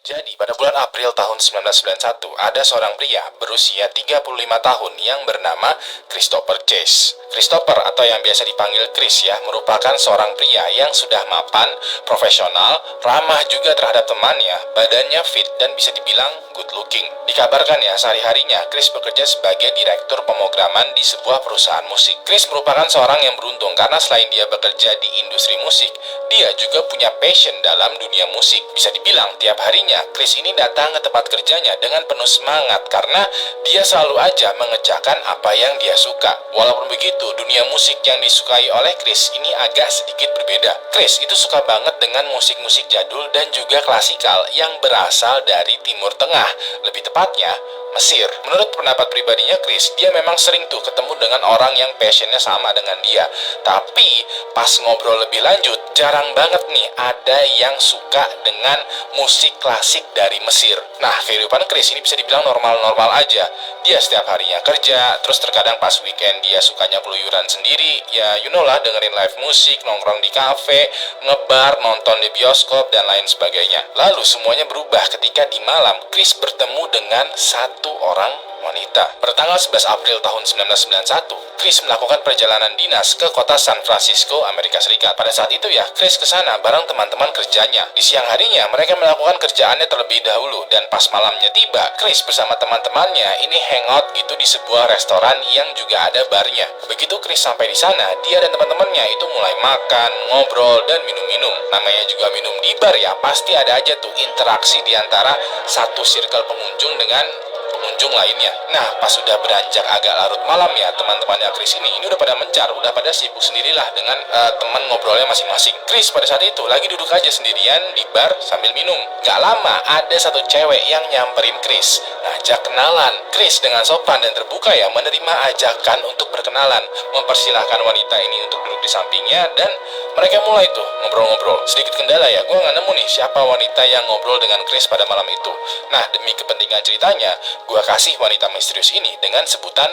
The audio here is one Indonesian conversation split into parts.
Jadi, pada bulan April tahun 1991, ada seorang pria berusia 35 tahun yang bernama Christopher Chase. Christopher atau yang biasa dipanggil Chris ya, merupakan seorang pria yang sudah mapan, profesional, ramah juga terhadap temannya, badannya fit dan bisa dibilang good looking. Dikabarkan ya, sehari-harinya Chris bekerja sebagai direktur pemrograman di sebuah perusahaan musik. Chris merupakan seorang yang beruntung karena selain dia bekerja di industri musik, dia juga punya passion dalam dunia musik. Bisa dibilang tiap harinya Chris ini datang ke tempat kerjanya dengan penuh semangat karena dia selalu aja mengerjakan apa yang dia suka. Walaupun begitu, dunia musik yang disukai oleh Chris ini agak sedikit berbeda. Chris itu suka banget dengan musik-musik jadul dan juga klasikal yang berasal dari Timur Tengah, lebih tepatnya Mesir. Menurut pendapat pribadinya Chris, dia memang sering tuh ketemu dengan orang yang passionnya sama dengan dia. Tapi pas ngobrol lebih lanjut, jarang banget nih ada yang suka dengan musik klasik dari Mesir. Nah, kehidupan Chris ini bisa dibilang normal-normal aja. Dia setiap harinya kerja, terus terkadang pas weekend dia sukanya keluyuran sendiri. Ya, you know lah, dengerin live musik, nongkrong di kafe, ngebar, nonton di bioskop, dan lain sebagainya. Lalu semuanya berubah ketika di malam Chris bertemu dengan satu orang wanita. Pada tanggal 11 April tahun 1991, Chris melakukan perjalanan dinas ke kota San Francisco, Amerika Serikat. Pada saat itu ya, Chris ke sana bareng teman-teman kerjanya. Di siang harinya, mereka melakukan kerjaannya terlebih dahulu, dan pas malamnya tiba, Chris bersama teman-temannya ini hangout gitu di sebuah restoran yang juga ada barnya. Begitu Chris sampai di sana, dia dan teman-temannya itu mulai makan, ngobrol, dan minum-minum. Namanya juga minum di bar ya, pasti ada aja tuh interaksi di antara satu circle pengunjung dengan pengunjung lainnya. Nah, pas sudah beranjak agak larut malam ya, teman-temannya Chris ini udah pada mencar, udah pada sibuk sendirilah dengan teman ngobrolnya masing-masing. Chris pada saat itu lagi duduk aja sendirian di bar sambil minum. Gak lama ada satu cewek yang nyamperin Chris, ngajak kenalan. Chris dengan sopan dan terbuka ya menerima ajakan untuk berkenalan, mempersilahkan wanita ini untuk duduk di sampingnya, dan mereka mulai tuh ngobrol-ngobrol. Sedikit kendala ya, gue nggak nemu nih siapa wanita yang ngobrol dengan Chris pada malam itu. Nah, demi kepentingan ceritanya, gue kasih wanita misterius ini dengan sebutan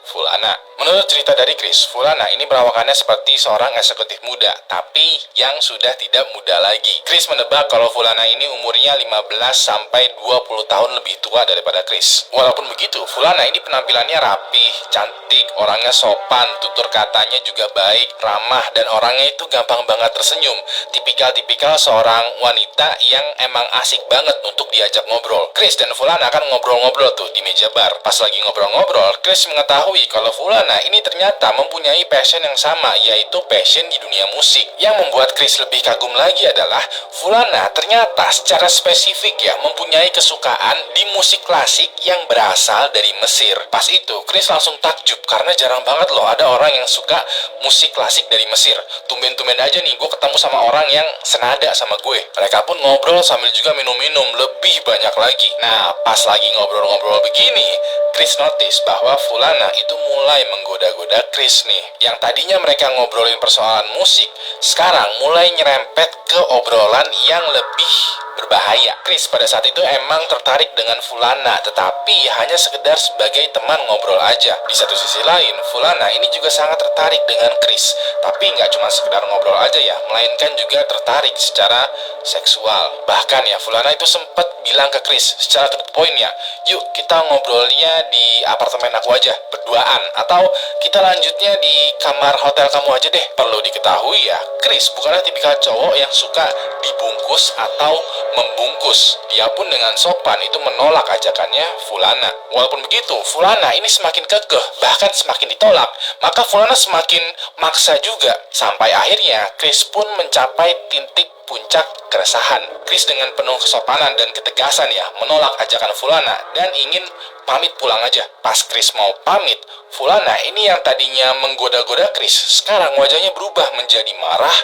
Fulana. Menurut cerita dari Chris, Fulana ini perawakannya seperti seorang eksekutif muda, tapi yang sudah tidak muda lagi. Chris menebak kalau Fulana ini umurnya 15 sampai 20 tahun lebih tua daripada Chris. Walaupun begitu, Fulana ini penampilannya rapih, cantik, orangnya sopan, tutur katanya juga baik, ramah, dan orangnya itu gampang banget tersenyum. Tipikal-tipikal seorang wanita yang emang asik banget untuk diajak ngobrol. Chris dan Fulana kan ngobrol-ngobrol tuh di meja bar. Pas lagi ngobrol-ngobrol, Chris mengetahui kalau Fulana ini ternyata mempunyai passion yang sama, yaitu passion di dunia musik. Yang membuat Chris lebih kagum lagi adalah Fulana ternyata secara spesifik ya mempunyai kesukaan di musik klasik yang berasal dari Mesir. Pas itu Chris langsung takjub karena jarang banget loh ada orang yang suka musik klasik dari Mesir. Tumben-tumben aja nih gue ketemu sama orang yang senada sama gue. Mereka pun ngobrol sambil juga minum-minum lebih banyak lagi. Nah, pas lagi ngobrol-ngobrol begini, Chris notice bahwa Fulana itu mulai menggoda-goda Chris nih. Yang tadinya mereka ngobrolin persoalan musik, sekarang mulai nyerempet ke obrolan yang lebih berbahaya. Chris pada saat itu emang tertarik dengan Fulana, tetapi hanya sekedar sebagai teman ngobrol aja. Di satu sisi lain, Fulana ini juga sangat tertarik dengan Chris, tapi nggak cuma sekedar ngobrol aja ya, melainkan juga tertarik secara seksual. Bahkan ya, Fulana itu sempat bilang ke Chris secara to the point ya, yuk kita ngobrolnya di apartemen aku aja, berduaan, atau kita lanjutnya di kamar hotel kamu aja deh. Perlu diketahui ya, Chris bukanlah tipikal cowok yang suka dibungkus atau membungkus. Dia pun dengan sopan itu menolak ajakannya Fulana. Walaupun begitu, Fulana ini semakin kekeh, bahkan semakin ditolak, maka Fulana semakin maksa juga. Sampai akhirnya Chris pun mencapai titik puncak keresahan. Chris dengan penuh kesopanan dan ketegasan ya menolak ajakan Fulana dan ingin pamit pulang aja. Pas Chris mau pamit, Fulana ini yang tadinya menggoda-goda Chris, sekarang wajahnya berubah menjadi marah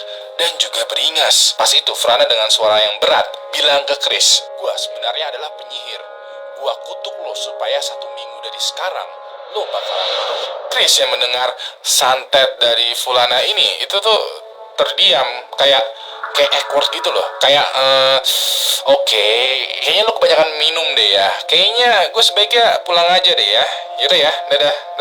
dan juga beringas. Pas itu Fulana dengan suara yang berat bilang ke Chris, gua sebenarnya adalah penyihir. Gua kutuk lo supaya 1 minggu dari sekarang lo bakalan mati. Chris yang mendengar santet dari Fulana ini itu tuh terdiam, kayak awkward gitu loh, kayak oke, kayaknya lu kebanyakan minum deh ya, kayaknya gue sebaiknya pulang aja deh ya. Yaudah ya,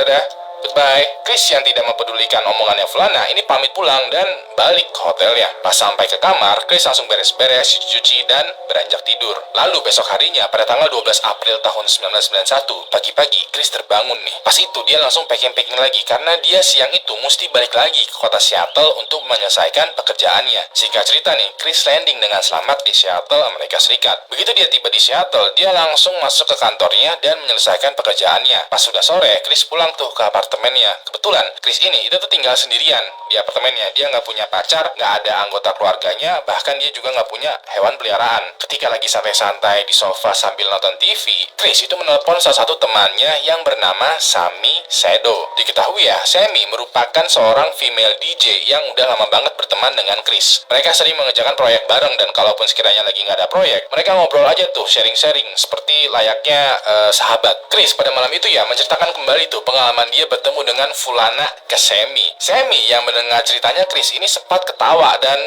dadah. Goodbye. Chris yang tidak mempedulikan omongannya Fulana ini pamit pulang dan balik ke hotelnya. Pas sampai ke kamar, Chris langsung beres-beres, cuci dan beranjak tidur. Lalu besok harinya pada tanggal 12 April tahun 1991, pagi-pagi Chris terbangun nih. Pas itu dia langsung packing-packing lagi karena dia siang itu mesti balik lagi ke kota Seattle untuk menyelesaikan pekerjaannya. Singkat cerita nih, Chris landing dengan selamat di Seattle, Amerika Serikat. Begitu dia tiba di Seattle, dia langsung masuk ke kantornya dan menyelesaikan pekerjaannya. Pas sudah sore, Chris pulang tuh ke apartemennya. Kebetulan Chris ini itu tuh tinggal sendirian di apartemennya. Dia nggak punya pacar, nggak ada anggota keluarganya, bahkan dia juga nggak punya hewan peliharaan. Ketika lagi santai-santai di sofa sambil nonton TV, Chris itu menelpon salah satu temannya yang bernama Sami Sedo. Diketahui ya, Sami merupakan seorang female DJ yang udah lama banget berteman dengan Chris. Mereka sering mengerjakan proyek bareng dan kalaupun sekiranya lagi nggak ada proyek, mereka ngobrol aja tuh, sharing-sharing seperti layaknya sahabat. Chris pada malam itu ya menceritakan kembali tuh pengalaman dia bertemu dengan Fulana ke Semi. Semi yang mendengar ceritanya Chris ini sempat ketawa dan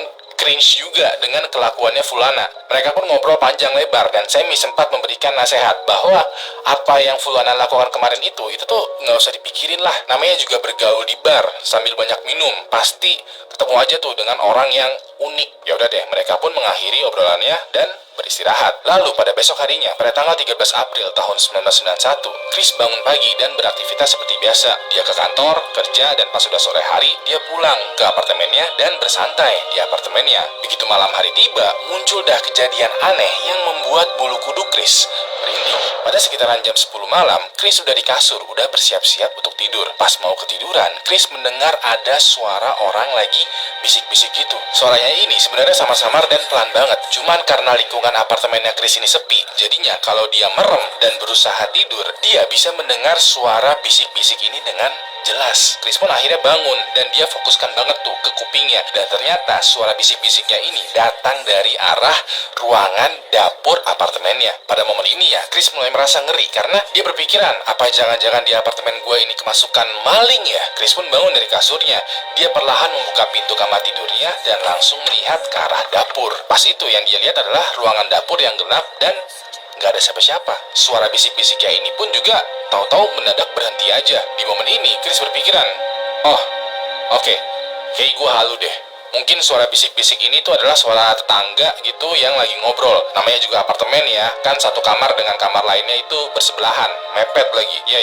cringe juga dengan kelakuannya Fulana. Mereka pun ngobrol panjang lebar dan Semi sempat memberikan nasihat bahwa apa yang Fulana lakukan kemarin itu tuh nggak usah dipikirin lah. Namanya juga bergaul di bar sambil banyak minum, pasti ketemu aja tuh dengan orang yang unik. Ya udah deh, mereka pun mengakhiri obrolannya dan beristirahat. Lalu pada besok harinya, pada tanggal 13 April tahun 1991, Chris bangun pagi dan beraktivitas seperti biasa. Dia ke kantor, kerja, dan pas sudah sore hari, dia pulang ke apartemennya dan bersantai di apartemennya. Begitu malam hari tiba, muncul dah kejadian aneh yang membuat bulu kuduk Chris merinding. Pada sekitaran jam 10 malam, Chris sudah di kasur, udah bersiap-siap untuk tidur. Pas mau ketiduran, Chris mendengar ada suara orang lagi bisik-bisik gitu. Suaranya ini sebenarnya samar-samar dan pelan banget. Cuman karena lingkungan apartemennya Chris ini sepi, jadinya kalau dia merem dan berusaha tidur, dia bisa mendengar suara bisik-bisik ini dengan jelas. Chris pun akhirnya bangun dan dia fokuskan banget tuh ke kupingnya. Dan ternyata suara bisik-bisiknya ini datang dari arah ruangan dapur apartemennya. Pada momen ini ya, Chris mulai merasa ngeri karena dia berpikiran, apa jangan-jangan di apartemen gue ini kemasukan maling ya? Chris pun bangun dari kasurnya. Dia perlahan membuka pintu kamar tidurnya dan langsung melihat ke arah dapur. Pas itu yang dia lihat adalah ruangan dapur yang gelap dan nggak ada siapa-siapa. Suara bisik-bisiknya ini pun juga tahu-tahu mendadak berhenti aja. Di momen ini, Chris berpikiran, oh, oke, kayak gue halu deh. Mungkin suara bisik-bisik ini tuh adalah suara tetangga gitu yang lagi ngobrol. Namanya juga apartemen ya, kan satu kamar dengan kamar lainnya itu bersebelahan, mepet lagi. Ya,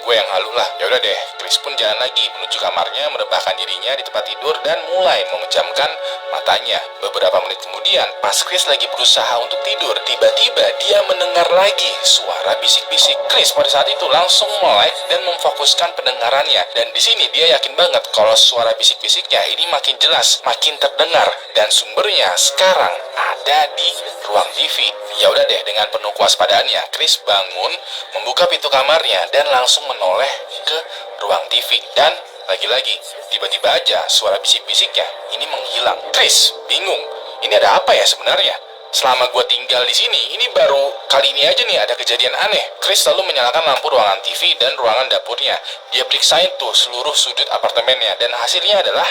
gue yang halu lah. Ya udah deh, Chris pun jalan lagi menuju kamarnya, merebahkan dirinya di tempat tidur dan mulai memejamkan matanya. Beberapa menit kemudian, pas Chris lagi berusaha untuk tidur, tiba-tiba dia mendengar lagi suara bisik-bisik. Chris pada saat itu langsung melek dan memfokuskan pendengarannya. Dan di sini dia yakin banget kalau suara bisik-bisiknya ini makin jelas, makin terdengar, dan sumbernya sekarang ada di ruang TV. Ya udah deh, dengan penuh kewaspadaannya, Chris bangun, membuka pintu kamarnya dan langsung menoleh ke ruang TV. Dan lagi-lagi, tiba-tiba aja suara bisik-bisiknya ini menghilang. Chris bingung, ini ada apa ya sebenarnya? Selama gue tinggal di sini, ini baru kali ini aja nih ada kejadian aneh. Chris lalu menyalakan lampu ruangan TV dan ruangan dapurnya. Dia periksain tuh seluruh sudut apartemennya dan hasilnya adalah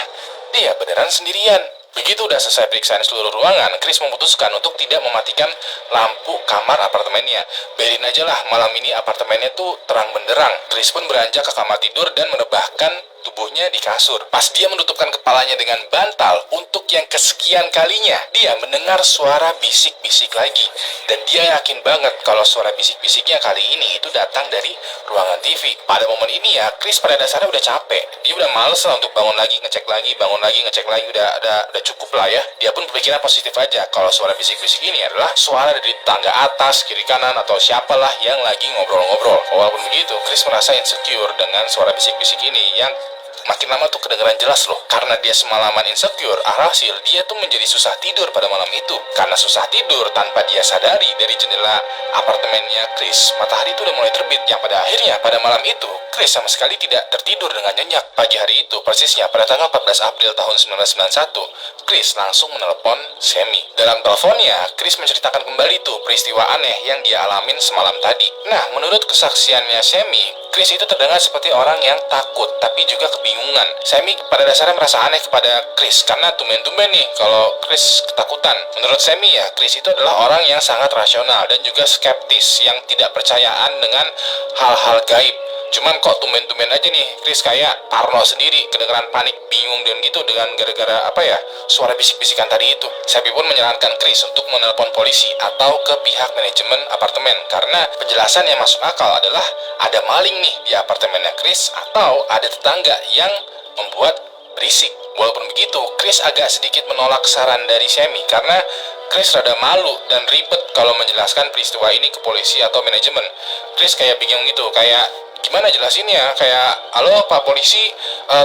dia beneran sendirian. Begitu udah selesai periksaan seluruh ruangan, Chris memutuskan untuk tidak mematikan lampu kamar apartemennya. Biarin aja lah, malam ini apartemennya tuh terang benderang. Chris pun beranjak ke kamar tidur dan merebahkan tubuhnya di kasur. Pas dia menutupkan kepalanya dengan bantal untuk yang kesekian kalinya, dia mendengar suara bisik-bisik lagi. Dan dia yakin banget kalau suara bisik-bisiknya kali ini itu datang dari ruangan TV. Pada momen ini ya, Chris pada dasarnya udah capek. Dia udah males lah untuk bangun lagi, ngecek lagi, bangun lagi, ngecek lagi. Udah cukup lah ya. Dia pun berpikiran positif aja kalau suara bisik-bisik ini adalah suara dari tangga atas, kiri kanan, atau siapalah yang lagi ngobrol-ngobrol. Walaupun begitu, Chris merasa insecure dengan suara bisik-bisik ini yang makin lama tuh kedengaran jelas loh. Karena dia semalaman insecure, alhasil dia tuh menjadi susah tidur pada malam itu. Karena susah tidur tanpa dia sadari, dari jendela apartemennya Chris, matahari itu udah mulai terbit. Yang pada akhirnya pada malam itu, Chris sama sekali tidak tertidur dengan nyenyak. Pagi hari itu, persisnya pada tanggal 14 April tahun 1991, Chris langsung menelepon Semi. Dalam teleponnya, Chris menceritakan kembali tuh peristiwa aneh yang dia alamin semalam tadi. Nah, menurut kesaksiannya Semi, Chris itu terdengar seperti orang yang takut, tapi juga kebingungan. Semi pada dasarnya merasa aneh kepada Chris, karena tumben-tumben nih kalau Chris ketakutan. Menurut Semi ya, Chris itu adalah orang yang sangat rasional dan juga skeptis, yang tidak percayaan dengan hal-hal gaib. Cuman kok tumben-tumben aja nih Chris kayak parno sendiri, kedengeran panik, bingung dan gitu dengan gara-gara apa ya, suara bisik-bisikan tadi itu. Seppi pun menyarankan Chris untuk menelpon polisi atau ke pihak manajemen apartemen karena penjelasan yang masuk akal adalah ada maling nih di apartemennya Chris atau ada tetangga yang membuat berisik. Walaupun begitu, Chris agak sedikit menolak saran dari Sammy karena Chris rada malu dan ribet kalau menjelaskan peristiwa ini ke polisi atau manajemen. Chris kayak bingung gitu, kayak gimana jelasinnya, kayak halo Pak Polisi,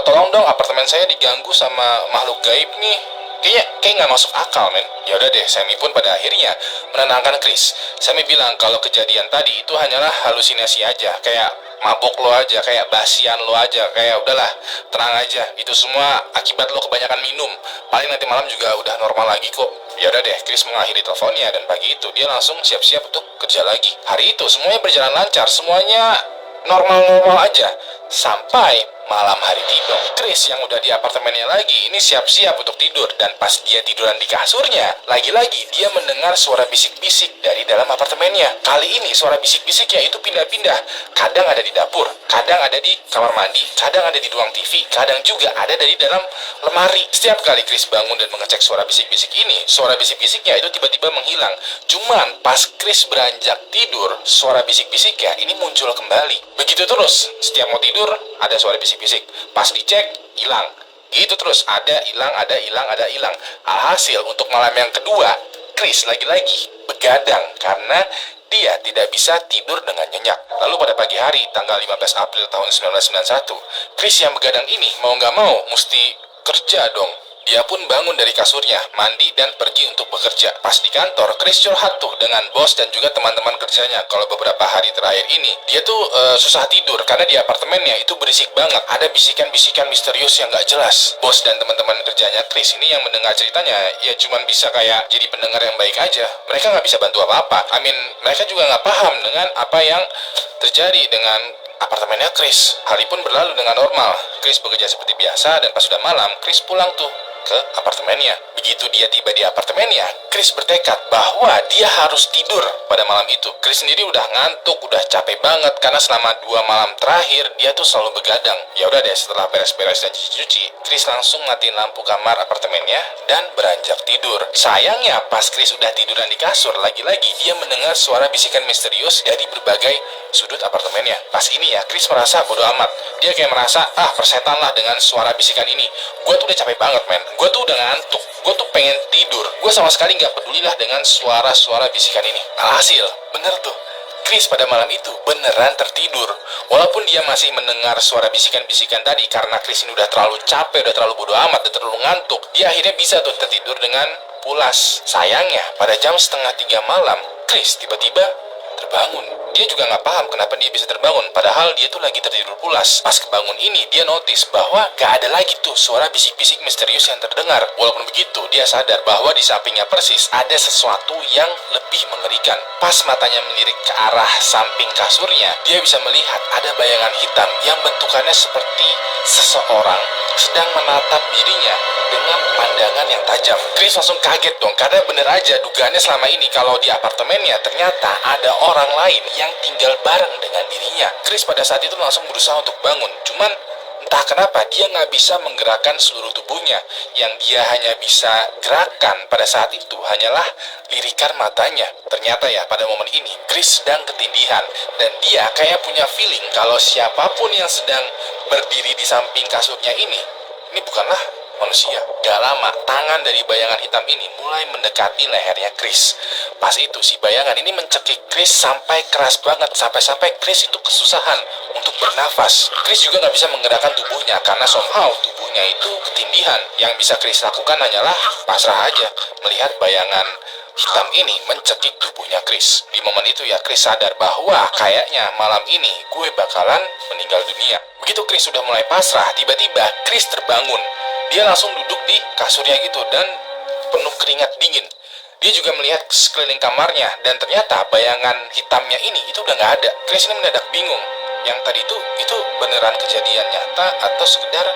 tolong dong apartemen saya diganggu sama makhluk gaib nih. Kayak nggak masuk akal, men. Ya udah deh, Sammy pun pada akhirnya menenangkan Chris. Sammy bilang kalau kejadian tadi itu hanyalah halusinasi aja, kayak mabok lo aja, kayak basian lo aja, kayak udahlah, tenang aja. Itu semua akibat lo kebanyakan minum. Paling nanti malam juga udah normal lagi kok. Ya udah deh, Chris mengakhiri teleponnya dan pagi itu dia langsung siap-siap untuk kerja lagi. Hari itu semuanya berjalan lancar, semuanya normal-normal aja sampai malam hari tiba. Chris yang udah di apartemennya lagi ini siap-siap untuk tidur dan pas dia tiduran di kasurnya, lagi-lagi dia mendengar suara bisik-bisik dari dalam apartemennya. Kali ini suara bisik-bisiknya itu pindah-pindah. Kadang ada di dapur, kadang ada di kamar mandi, kadang ada di ruang TV, kadang juga ada dari dalam lemari. Setiap kali Chris bangun dan mengecek suara bisik-bisik ini, suara bisik-bisiknya itu tiba-tiba menghilang. Cuman pas Chris beranjak tidur, suara bisik-bisiknya ini muncul kembali. Begitu terus, setiap mau tidur ada suara bisik-bisik. Pas dicek, hilang. Gitu terus, ada hilang, ada hilang, ada hilang. Alhasil untuk malam yang kedua, Chris lagi-lagi begadang karena dia tidak bisa tidur dengan nyenyak. Lalu pada pagi hari, tanggal 15 April tahun 1991, Chris yang begadang ini mau nggak mau mesti kerja dong. Dia pun bangun dari kasurnya, mandi dan pergi untuk bekerja. Pas di kantor, Chris curhat tuh dengan bos dan juga teman-teman kerjanya. Kalau beberapa hari terakhir ini, dia tuh susah tidur karena di apartemennya itu berisik banget. Ada bisikan-bisikan misterius yang nggak jelas. Bos dan teman-teman kerjanya Chris ini yang mendengar ceritanya, ya cuman bisa kayak jadi pendengar yang baik aja. Mereka nggak bisa bantu apa-apa. Mereka juga nggak paham dengan apa yang terjadi dengan apartemennya Chris. Hal pun berlalu dengan normal. Chris bekerja seperti biasa dan pas sudah malam, Chris pulang tuh ke apartemennya. Begitu dia tiba di apartemennya, Chris bertekad bahwa dia harus tidur pada malam itu. Chris sendiri udah ngantuk, udah capek banget karena selama 2 malam terakhir dia tuh selalu begadang. Ya udah deh, setelah beres-beres dan cuci-cuci, Chris langsung matiin lampu kamar apartemennya dan beranjak tidur. Sayangnya pas Chris udah tiduran di kasur, lagi-lagi dia mendengar suara bisikan misterius dari berbagai sudut apartemennya. Pas ini ya, Chris merasa bodo amat. Dia kayak merasa, persetan lah dengan suara bisikan ini. Gue tuh udah capek banget, men. Gue tuh udah ngantuk. Gue tuh pengen tidur. Gue sama sekali gak pedulilah dengan suara-suara bisikan ini. Alhasil, bener tuh, Chris pada malam itu beneran tertidur. Walaupun dia masih mendengar suara bisikan-bisikan tadi, karena Chris ini udah terlalu capek, udah terlalu bodo amat, udah terlalu ngantuk, dia akhirnya bisa tuh tertidur dengan pulas. Sayangnya, pada jam 2:30 malam, Chris tiba-tiba terbangun. Dia juga nggak paham kenapa dia bisa terbangun, padahal dia tuh lagi tertidur pulas. Pas kebangun ini, dia notice bahwa gak ada lagi tuh suara bisik-bisik misterius yang terdengar. Walaupun begitu, dia sadar bahwa di sampingnya persis ada sesuatu yang lebih mengerikan. Pas matanya melirik ke arah samping kasurnya, dia bisa melihat ada bayangan hitam yang bentukannya seperti seseorang sedang menatap dirinya dengan pandangan yang tajam. Chris langsung kaget dong, karena bener aja dugaannya selama ini kalau di apartemennya ternyata ada orang lain yang tinggal bareng dengan dirinya. Chris pada saat itu langsung berusaha untuk bangun, cuman entah kenapa dia nggak bisa menggerakkan seluruh tubuhnya. Yang dia hanya bisa gerakan pada saat itu hanyalah lirikan matanya. Ternyata ya pada momen ini Chris sedang ketindihan dan dia kayak punya feeling kalau siapapun yang sedang berdiri di samping kasurnya ini bukanlah manusia. Gak lama, tangan dari bayangan hitam ini mulai mendekati lehernya Chris. Pas itu si bayangan ini mencekik Chris sampai keras banget, sampai-sampai Chris itu kesusahan untuk bernafas. Chris juga gak bisa menggerakkan tubuhnya karena somehow tubuhnya itu ketindihan. Yang bisa Chris lakukan hanyalah pasrah aja melihat bayangan hitam ini mencekik tubuhnya Chris. Di momen itu ya Chris sadar bahwa kayaknya malam ini gue bakalan meninggal dunia. Begitu Chris sudah mulai pasrah, tiba-tiba Chris terbangun. Dia langsung duduk di kasurnya gitu dan penuh keringat dingin. Dia juga melihat sekeliling kamarnya dan ternyata bayangan hitamnya ini itu udah nggak ada. Chris ini mendadak bingung. Yang tadi itu beneran kejadian nyata atau sekedar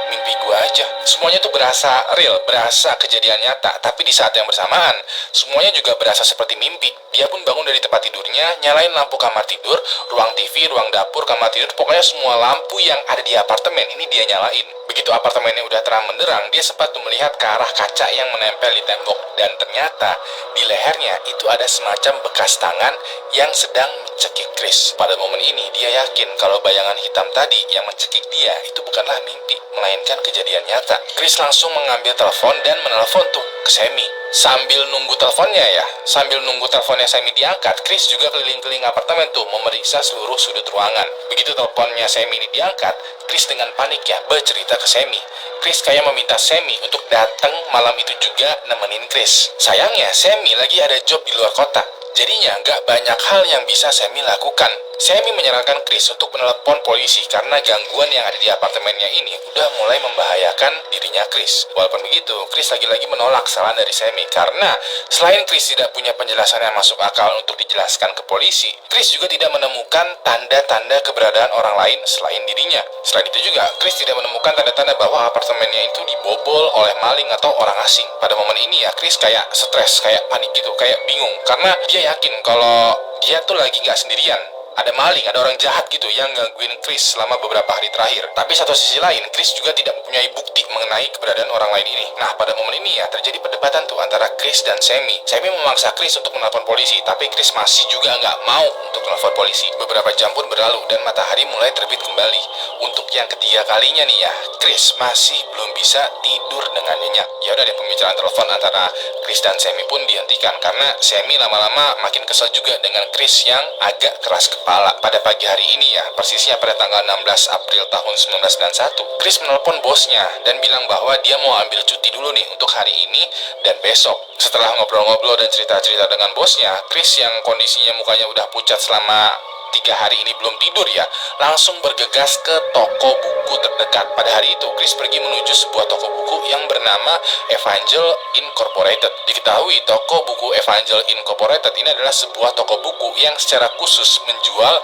mimpi gua aja. Semuanya tuh berasa real, berasa kejadian nyata. Tapi di saat yang bersamaan, semuanya juga berasa seperti mimpi. Dia pun bangun dari tempat tidurnya, nyalain lampu kamar tidur, ruang TV, ruang dapur, kamar tidur, pokoknya semua lampu yang ada di apartemen ini dia nyalain. Begitu apartemennya udah terang benderang, dia sempat melihat ke arah kaca yang menempel di tembok, dan ternyata di lehernya itu ada semacam bekas tangan yang sedang mencekik Chris. Pada momen ini dia yakin kalau bayangan hitam tadi yang mencekik dia itu bukanlah mimpi, melainkan kejadian nyata. Chris langsung mengambil telepon dan menelpon tuh ke Sammy. Sambil nunggu teleponnya Sammy diangkat, Chris juga keliling-keliling apartemen tuh memeriksa seluruh sudut ruangan. Begitu teleponnya Sammy ini diangkat, Chris dengan panik ya bercerita ke Sammy. Chris kayak meminta Sammy untuk datang malam itu juga nemenin Chris. Sayangnya Sammy lagi ada job di luar kota, jadinya nggak banyak hal yang bisa Sammy lakukan. Sammy menyarankan Chris untuk menelepon polisi karena gangguan yang ada di apartemennya ini udah mulai membahayakan dirinya Chris. Walaupun begitu, Chris lagi-lagi menolak saran dari Sammy karena selain Chris tidak punya penjelasan yang masuk akal untuk dijelaskan ke polisi, Chris juga tidak menemukan tanda-tanda keberadaan orang lain selain dirinya. Selain itu juga, Chris tidak menemukan tanda-tanda bahwa apartemennya itu dibobol oleh maling atau orang asing. Pada momen ini ya, Chris kayak stres, kayak panik gitu, kayak bingung karena dia yakin kalau dia tuh lagi nggak sendirian. Ada maling, ada orang jahat gitu yang gangguin Chris selama beberapa hari terakhir. Tapi satu sisi lain, Chris juga tidak mempunyai bukti mengenai keberadaan orang lain ini. Nah, pada momen ini ya terjadi perdebatan tuh antara Chris dan Sammy. Sammy memaksa Chris untuk menelpon polisi, tapi Chris masih juga nggak mau untuk menelpon polisi. Beberapa jam pun berlalu dan matahari mulai terbit kembali. Untuk yang ketiga kalinya nih ya, Chris masih belum bisa tidur dengan nyenyak. Ya udah deh, pembicaraan telepon antara Chris dan Sammy pun dihentikan karena Sammy lama-lama makin kesel juga dengan Chris yang agak keras kepala. Pada pagi hari ini ya, persisnya pada tanggal 16 April tahun 1991, Chris menelpon bosnya dan bilang bahwa dia mau ambil cuti dulu nih untuk hari ini dan besok. Setelah ngobrol-ngobrol dan cerita-cerita dengan bosnya, Chris yang kondisinya mukanya udah pucat selama 3 hari ini belum tidur ya, langsung bergegas ke toko buku terdekat. Pada hari itu, Chris pergi menuju sebuah toko buku yang bernama Evangel Incorporated. Diketahui toko buku Evangel Incorporated ini adalah sebuah toko buku yang secara khusus menjual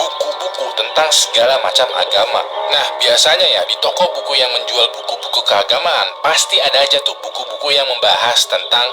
buku-buku tentang segala macam agama. Nah, biasanya ya di toko buku yang menjual buku-buku keagamaan, pasti ada aja tuh buku-buku yang membahas tentang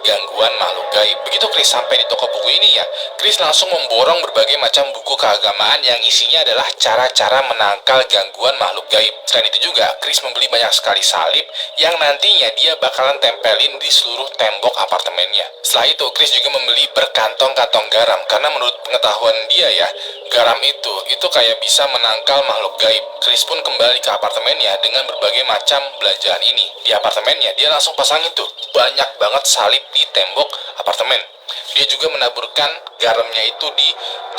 gangguan makhluk gaib. Begitu Chris sampai di toko buku ini ya, Chris langsung memborong berbagai macam buku keagamaan yang isinya adalah cara-cara menangkal gangguan makhluk gaib. Selain itu juga, Chris membeli banyak sekali salib yang nantinya dia bakalan tempelin di seluruh tembok apartemennya. Setelah itu, Chris juga membeli berkantong-kantong garam karena menurut pengetahuan dia ya, garam itu kayak bisa menangkal makhluk gaib. Chris pun kembali ke apartemennya dengan berbagai macam belanjaan ini. Di apartemennya, dia langsung pasangin tuh banyak banget salib di tembok apartemen. Dia juga menaburkan garamnya itu di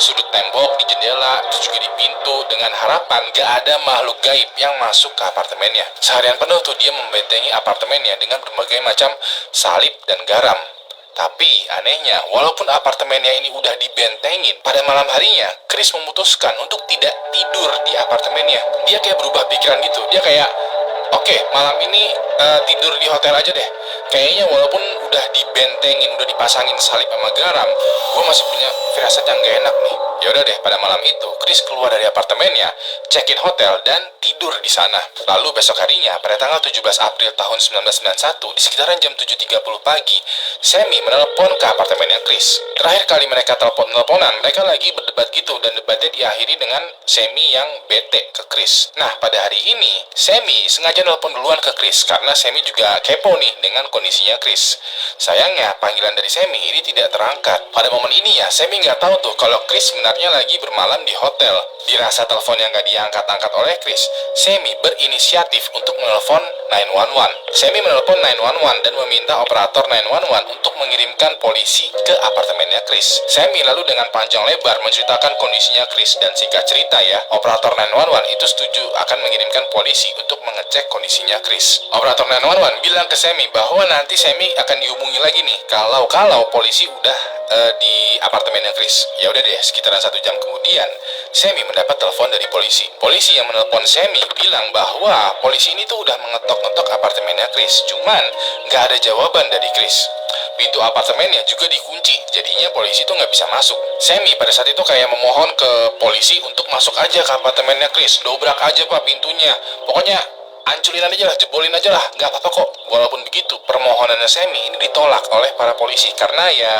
sudut tembok, di jendela, terus juga di pintu dengan harapan gak ada makhluk gaib yang masuk ke apartemennya. Seharian penuh tuh dia membentengi apartemennya dengan berbagai macam salib dan garam. Tapi anehnya, walaupun apartemennya ini udah dibentengin, pada malam harinya Chris memutuskan untuk tidak tidur di apartemennya. Dia kayak berubah pikiran gitu. Dia kayak, oke, malam ini tidur di hotel aja deh. Kayaknya walaupun udah dibentengin, udah dipasangin salib sama garam, gue masih punya firasat yang gak enak nih. Ya udah deh, pada malam itu Chris keluar dari apartemennya, check-in hotel dan tidur di sana. Lalu besok harinya, pada tanggal 17 April tahun 1991, di sekitaran jam 7.30 pagi, Sammy menelpon ke apartemennya Chris. Terakhir kali mereka teleponan, mereka lagi berdebat gitu dan debatnya diakhiri dengan Sammy yang bete ke Chris. Nah, pada hari ini, Sammy sengaja nelpon duluan ke Chris karena Sammy juga kepo nih dengan kondisinya Chris. Sayangnya, panggilan dari Sammy ini tidak terangkat. Pada momen ini ya, Sammy nggak tahu tuh kalau Chris sebenarnya lagi bermalam di hotel. Dirasa telepon yang nggak diangkat-angkat oleh Chris, Sammy berinisiatif untuk menelpon 911. Sammy menelpon 911 dan meminta operator 911 untuk mengirimkan polisi ke apartemennya Chris. Sammy lalu dengan panjang lebar menceritakan kondisinya Chris dan singkat cerita ya, operator 911 itu setuju akan mengirimkan polisi untuk mengecek kondisinya Chris. Operator 911 bilang ke Sammy bahwa nanti Sammy akan dihubungi lagi nih kalau polisi udah di apartemennya Chris. Ya udah deh, sekitaran 1 jam kemudian, Sammy mendapat telepon dari polisi. Polisi yang menelpon Sammy bilang bahwa polisi ini tuh udah mengetok-ngetok apartemennya Chris, cuman nggak ada jawaban dari Chris. Pintu apartemennya juga dikunci, jadinya polisi itu nggak bisa masuk. Sammy pada saat itu kayak memohon ke polisi untuk masuk aja ke apartemennya Chris, dobrak aja pak pintunya, pokoknya hancurin aja lah, jebolin aja lah, nggak apa-apa kok. Walaupun begitu, permohonannya Sammy ini ditolak oleh para polisi karena ya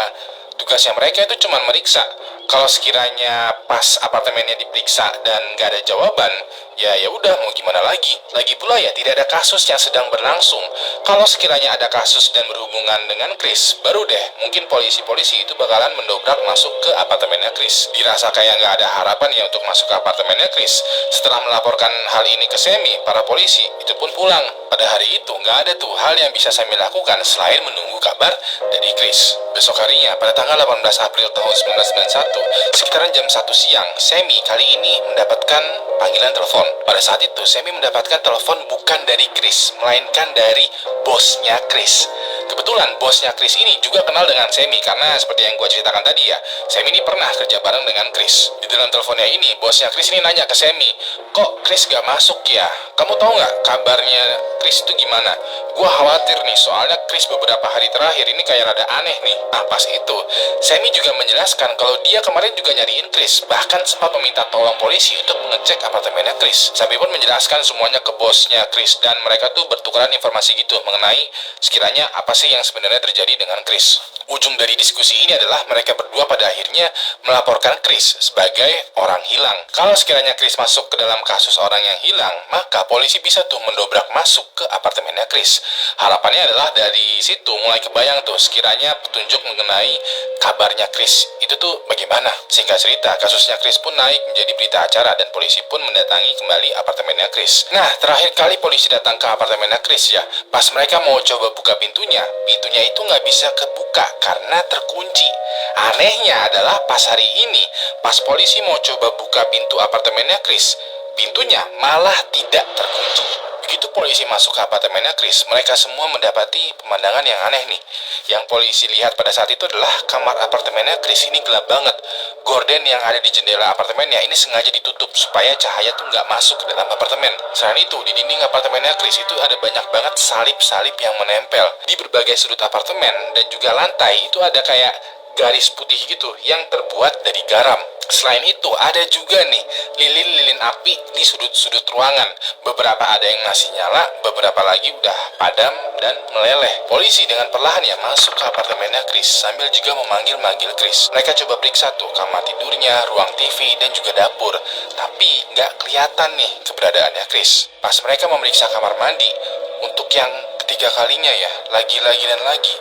Tugasnya mereka itu cuma meriksa. Kalau sekiranya pas apartemennya diperiksa dan nggak ada jawaban, ya udah mau gimana lagi. Lagi pula ya tidak ada kasus yang sedang berlangsung. Kalau sekiranya ada kasus dan berhubungan dengan Chris, baru deh mungkin polisi-polisi itu bakalan mendobrak masuk ke apartemennya Chris. Dirasa kayak nggak ada harapan ya untuk masuk ke apartemennya Chris. Setelah melaporkan hal ini ke Sammy, para polisi itu pun pulang. Pada hari itu nggak ada tuh hal yang bisa Sammy lakukan selain menunggu kabar dari Chris. Besok harinya, pada tanggal 18 April tahun 1991, sekitaran jam 1 siang, Sammy kali ini mendapatkan panggilan telepon. Pada saat itu, Sammy mendapatkan telepon bukan dari Chris, melainkan dari bosnya Chris. Kebetulan bosnya Chris ini juga kenal dengan Sammy karena seperti yang gue ceritakan tadi ya, Sammy ini pernah kerja bareng dengan Chris. Di dalam teleponnya ini, bosnya Chris ini nanya ke Sammy, kok Chris gak masuk ya? Kamu tahu nggak kabarnya Chris itu gimana? Gue khawatir nih, soalnya Chris beberapa hari terakhir ini kayak rada aneh nih. Nah pas itu, Sammy juga menjelaskan kalau dia kemarin juga nyariin Chris, bahkan sempat meminta tolong polisi untuk mengecek apartemennya Chris. Sammy pun menjelaskan semuanya ke bosnya Chris dan mereka tuh bertukaran informasi gitu mengenai sekiranya apa sih yang sebenarnya terjadi dengan Chris. Ujung dari diskusi ini adalah mereka berdua pada akhirnya melaporkan Chris sebagai orang hilang. Kalau sekiranya Chris masuk ke dalam kasus orang yang hilang, maka polisi bisa tuh mendobrak masuk ke apartemennya Chris. Harapannya adalah dari situ mulai kebayang tuh sekiranya petunjuk mengenai kabarnya Chris itu tuh bagaimana. Singkat cerita, kasusnya Chris pun naik menjadi berita acara dan polisi pun mendatangi kembali apartemennya Chris. Nah, terakhir kali polisi datang ke apartemennya Chris ya, pas mereka mau coba buka pintunya itu nggak bisa kebuka karena terkunci. Anehnya adalah pas hari ini, pas polisi mau coba buka pintu apartemennya Chris, pintunya malah tidak terkunci. Begitu polisi masuk ke apartemennya Chris, mereka semua mendapati pemandangan yang aneh nih. Yang polisi lihat pada saat itu adalah kamar apartemennya Chris ini gelap banget. Gorden yang ada di jendela apartemennya ini sengaja ditutup supaya cahaya tuh nggak masuk ke dalam apartemen. Selain itu, di dinding apartemennya Chris itu ada banyak banget salib-salib yang menempel. Di berbagai sudut apartemen dan juga lantai itu ada kayak garis putih gitu yang terbuat dari garam. Selain itu, ada juga nih lilin-lilin api di sudut-sudut ruangan. Beberapa ada yang masih nyala, beberapa lagi udah padam dan meleleh. Polisi dengan perlahan ya masuk ke apartemennya Chris sambil juga memanggil-manggil Chris. Mereka coba periksa tuh kamar tidurnya, ruang TV, dan juga dapur. Tapi nggak kelihatan nih keberadaannya Chris. Pas mereka memeriksa kamar mandi, untuk yang ketiga kalinya ya, lagi-lagi dan lagi,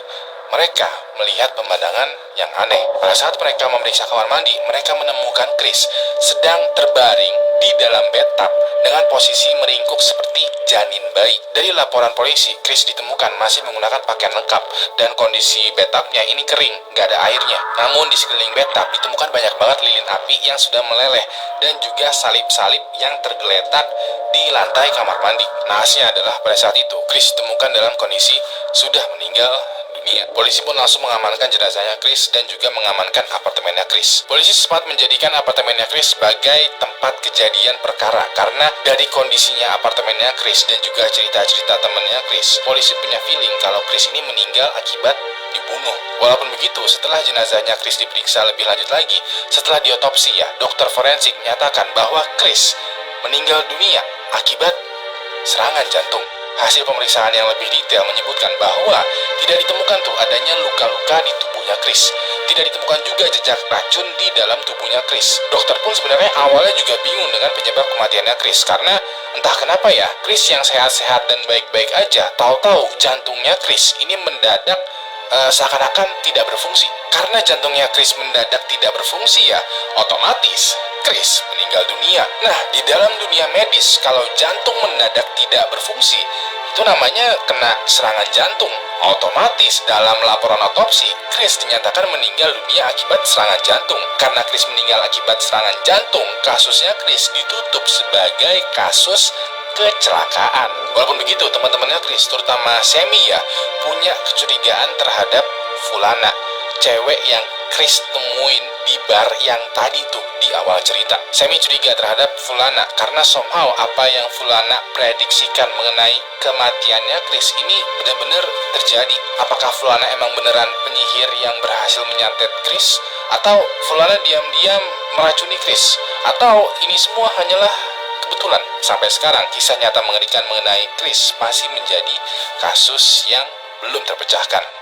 mereka melihat pemandangan yang aneh. Pada saat mereka memeriksa kamar mandi, mereka menemukan Chris sedang terbaring di dalam bathtub dengan posisi meringkuk seperti janin bayi. Dari laporan polisi, Chris ditemukan masih menggunakan pakaian lengkap dan kondisi bathtubnya ini kering, gak ada airnya. Namun di sekeliling bathtub ditemukan banyak banget lilin api yang sudah meleleh dan juga salib-salib yang tergeletak di lantai kamar mandi. Nahasnya adalah pada saat itu, Chris ditemukan dalam kondisi sudah meninggal dunia. Polisi pun langsung mengamankan jenazahnya Chris dan juga mengamankan apartemennya Chris. Polisi sempat menjadikan apartemennya Chris sebagai tempat kejadian perkara karena dari kondisinya apartemennya Chris dan juga cerita-cerita temannya Chris, polisi punya feeling kalau Chris ini meninggal akibat dibunuh. Walaupun begitu, setelah jenazahnya Chris diperiksa lebih lanjut lagi, setelah diotopsi ya, dokter forensik menyatakan bahwa Chris meninggal dunia akibat serangan jantung. Hasil pemeriksaan yang lebih detail menyebutkan bahwa tidak ditemukan tuh adanya luka-luka di tubuhnya Chris. Tidak ditemukan juga jejak racun di dalam tubuhnya Chris. Dokter pun sebenarnya awalnya juga bingung dengan penyebab kematiannya Chris karena entah kenapa ya, Chris yang sehat-sehat dan baik-baik aja, tahu-tahu jantungnya Chris ini mendadak seakan-akan tidak berfungsi. Karena jantungnya Chris mendadak tidak berfungsi ya, otomatis Chris meninggal dunia. Nah, di dalam dunia medis, kalau jantung mendadak tidak berfungsi, itu namanya kena serangan jantung. Otomatis dalam laporan otopsi, Chris dinyatakan meninggal dunia akibat serangan jantung. Karena Chris meninggal akibat serangan jantung, kasusnya Chris ditutup sebagai kasus kecelakaan. Walaupun begitu, teman-temannya Chris, terutama Sammy ya, punya kecurigaan terhadap Fulana, cewek yang Chris temuin di bar yang tadi tuh di awal cerita. Sammy curiga terhadap Fulana karena somehow apa yang Fulana prediksikan mengenai kematiannya Chris ini benar-benar terjadi. Apakah Fulana emang beneran penyihir yang berhasil menyantet Chris? Atau Fulana diam-diam meracuni Chris? Atau ini semua hanyalah kebetulan? Sampai sekarang kisah nyata mengerikan mengenai Chris masih menjadi kasus yang belum terpecahkan.